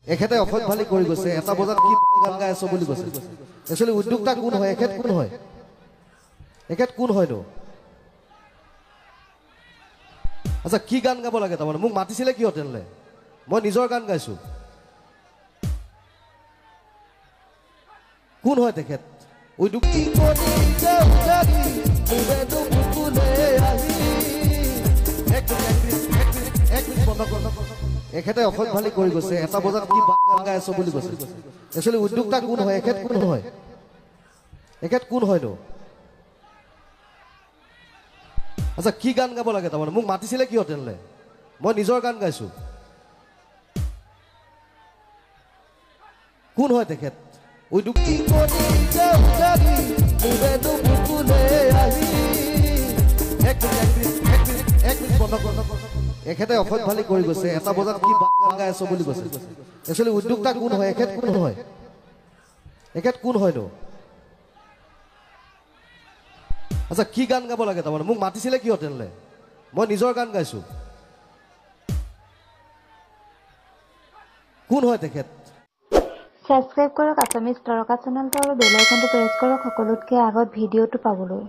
এখেতে অসৎ ভালি কৰি গৈছে এটা বজাত কি গান গাই আছো বুলি কৈছে একচুৱেলি উদ্যোক্তা কোন হয় এখেত কোন হয় এখেত কোন হয়নো আচ্ছা কি গান গাব লাগে তাৰমানে মোক মাতিছিলে কিয় তেনেলে মই নিজৰ গান গাইছো কোন হয় তেখেত উদ্যোক্তি এখেতে অসৎ ভালি কৰি গৈছে এটা বজাত কি গান গাই আছো বুলি কৈছে একচুৱেলি উদ্যোক্তা কোন হয় এখেত কোন হয় এখেত কোন হয়নো আচ্ছা কি গান গাব লাগে তাৰমানে মোক মাতিছিলে কিয় তেনেলে মই নিজৰ গান গাইছো কোন হয় তেখেত উদ্যোক্তি এখেতে অসৎ ভালি কৰি গৈছে এটা বজাত কি গান গাই আছো বুলি কৈছে একচুৱেলি উদ্যোক্তা কোন হয় এখেত কোন হয় এখেত কোন হয়নো আচ্ছা কি গান গাব লাগে তাৰমানে মোক মাতিছিলে কিয় তেনেলে মই নিজৰ গান গাইছো কোন হয় তেখেত সাবস্ক্ৰাইব কৰক আছামিজ তৰকা চেনেলটো আৰু বেল আইকনটো প্ৰেছ কৰক সকলোতকৈ আগত ভিডিঅ'টো পাবলৈ